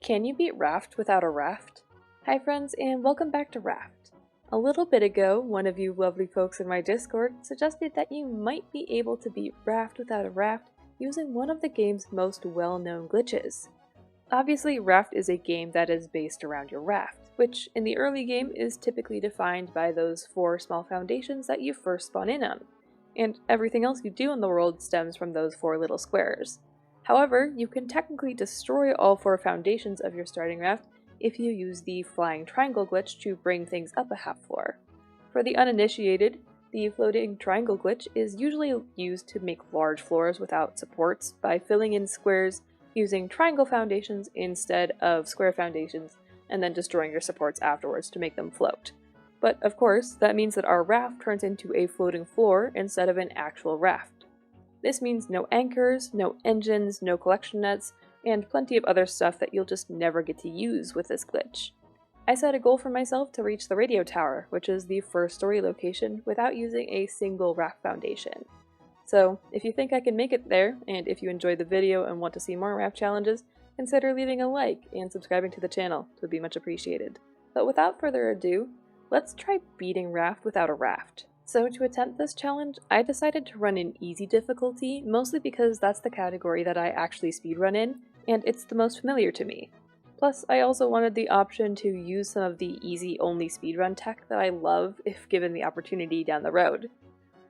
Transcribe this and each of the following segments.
Can you beat Raft without a raft? Hi friends, and welcome back to Raft. A little bit ago, one of you lovely folks in my Discord suggested that you might be able to beat Raft without a raft using one of the game's most well-known glitches. Obviously, Raft is a game that is based around your raft, which in the early game is typically defined by those 4 small foundations that you first spawn in on, and everything else you do in the world stems from those 4 little squares. However, you can technically destroy all 4 foundations of your starting raft if you use the flying triangle glitch to bring things up a half floor. For the uninitiated, the floating triangle glitch is usually used to make large floors without supports by filling in squares using triangle foundations instead of square foundations and then destroying your supports afterwards to make them float. But of course, that means that our raft turns into a floating floor instead of an actual raft. This means no anchors, no engines, no collection nets, and plenty of other stuff that you'll just never get to use with this glitch. I set a goal for myself to reach the radio tower, which is the first story location, without using a single raft foundation. So, if you think I can make it there, and if you enjoyed the video and want to see more raft challenges, consider leaving a like and subscribing to the channel. It would be much appreciated. But without further ado, let's try beating Raft without a raft. So to attempt this challenge, I decided to run in easy difficulty, mostly because that's the category that I actually speedrun in, and it's the most familiar to me. Plus, I also wanted the option to use some of the easy-only speedrun tech that I love if given the opportunity down the road.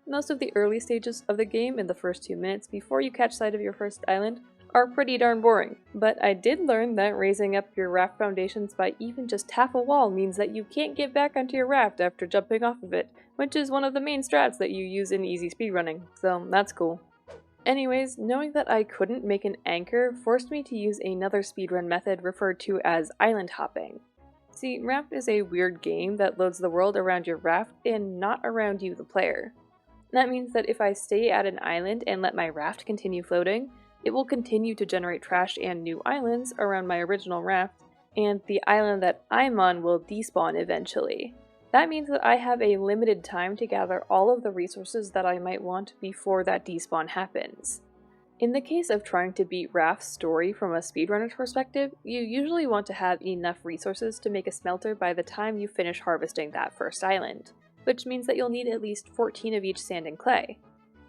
Most of the early stages of the game in the first 2 minutes before you catch sight of your first island are pretty darn boring, but I did learn that raising up your raft foundations by even just half a wall means that you can't get back onto your raft after jumping off of it, which is one of the main strats that you use in easy speedrunning, so that's cool. Anyways, knowing that I couldn't make an anchor forced me to use another speedrun method referred to as island hopping. See, Raft is a weird game that loads the world around your raft and not around you, the player. That means that if I stay at an island and let my raft continue floating, it will continue to generate trash and new islands around my original raft, and the island that I'm on will despawn eventually. That means that I have a limited time to gather all of the resources that I might want before that despawn happens. In the case of trying to beat Raft's story from a speedrunner's perspective, you usually want to have enough resources to make a smelter by the time you finish harvesting that first island, which means that you'll need at least 14 of each sand and clay.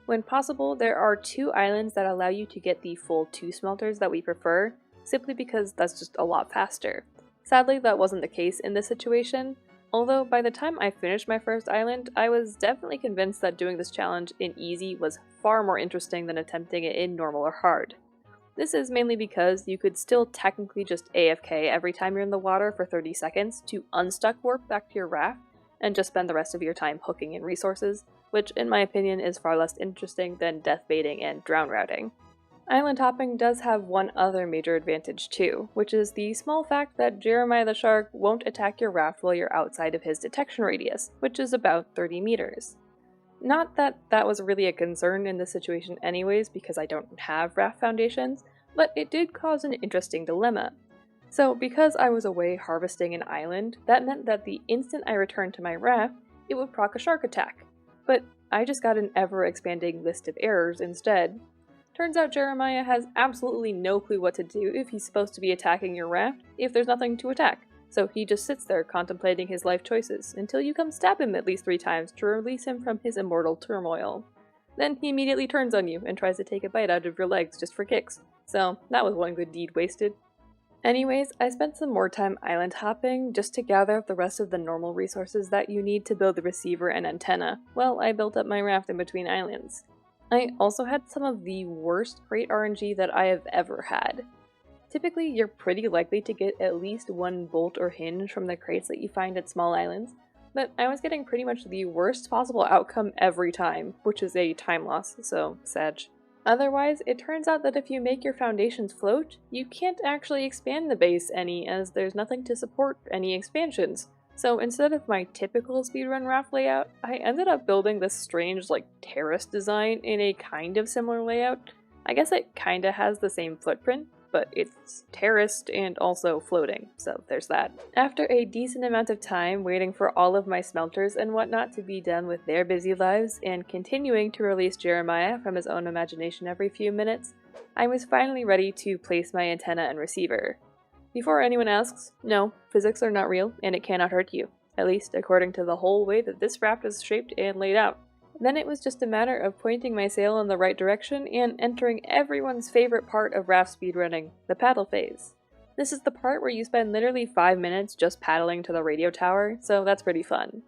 When possible, there are 2 islands that allow you to get the full 2 smelters that we prefer, simply because that's just a lot faster. Sadly, that wasn't the case in this situation, although by the time I finished my first island, I was definitely convinced that doing this challenge in easy was far more interesting than attempting it in normal or hard. This is mainly because you could still technically just AFK every time you're in the water for 30 seconds to unstuck warp back to your raft, and just spend the rest of your time hooking in resources, which in my opinion is far less interesting than death baiting and drown routing. Island hopping does have one other major advantage too, which is the small fact that Jeremiah the shark won't attack your raft while you're outside of his detection radius, which is about 30 meters. Not that that was really a concern in this situation anyways, because I don't have raft foundations, but it did cause an interesting dilemma. So because I was away harvesting an island, that meant that the instant I returned to my raft, it would proc a shark attack. But I just got an ever-expanding list of errors instead. Turns out Jeremiah has absolutely no clue what to do if he's supposed to be attacking your raft if there's nothing to attack, so he just sits there contemplating his life choices until you come stab him at least 3 times to release him from his immortal turmoil. Then he immediately turns on you and tries to take a bite out of your legs just for kicks, so that was one good deed wasted. Anyways, I spent some more time island hopping just to gather up the rest of the normal resources that you need to build the receiver and antenna, while I built up my raft in between islands. I also had some of the worst crate RNG that I have ever had. Typically, you're pretty likely to get at least 1 bolt or hinge from the crates that you find at small islands, but I was getting pretty much the worst possible outcome every time, which is a time loss, so sag. Otherwise, it turns out that if you make your foundations float, you can't actually expand the base any, as there's nothing to support any expansions. So instead of my typical speedrun raft layout, I ended up building this strange, terrace design in a kind of similar layout. I guess it kinda has the same footprint, but it's terraced and also floating, so there's that. After a decent amount of time waiting for all of my smelters and whatnot to be done with their busy lives, and continuing to release Jeremiah from his own imagination every few minutes, I was finally ready to place my antenna and receiver. Before anyone asks, no, physics are not real, and it cannot hurt you, at least according to the whole way that this raft is shaped and laid out. Then it was just a matter of pointing my sail in the right direction and entering everyone's favorite part of raft speedrunning, the paddle phase. This is the part where you spend literally 5 minutes just paddling to the radio tower, so that's pretty fun.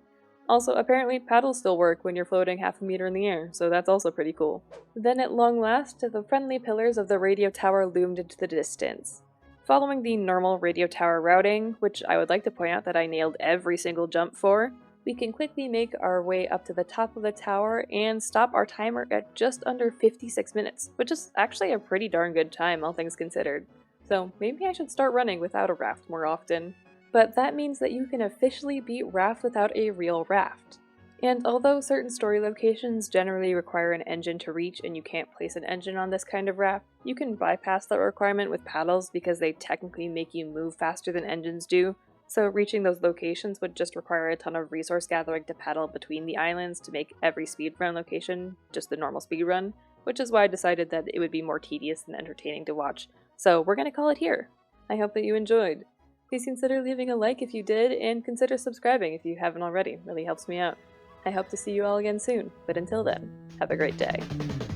Also, apparently paddles still work when you're floating half a meter in the air, so that's also pretty cool. Then at long last, the friendly pillars of the radio tower loomed into the distance. Following the normal radio tower routing, which I would like to point out that I nailed every single jump for, we can quickly make our way up to the top of the tower and stop our timer at just under 56 minutes, which is actually a pretty darn good time, all things considered. So maybe I should start running without a raft more often. But that means that you can officially beat Raft without a real raft. And although certain story locations generally require an engine to reach and you can't place an engine on this kind of raft, you can bypass that requirement with paddles because they technically make you move faster than engines do, so reaching those locations would just require a ton of resource gathering to paddle between the islands to make every speedrun location just the normal speedrun, which is why I decided that it would be more tedious than entertaining to watch. So we're gonna call it here. I hope that you enjoyed. Please consider leaving a like if you did, and consider subscribing if you haven't already. It really helps me out. I hope to see you all again soon, but until then, have a great day.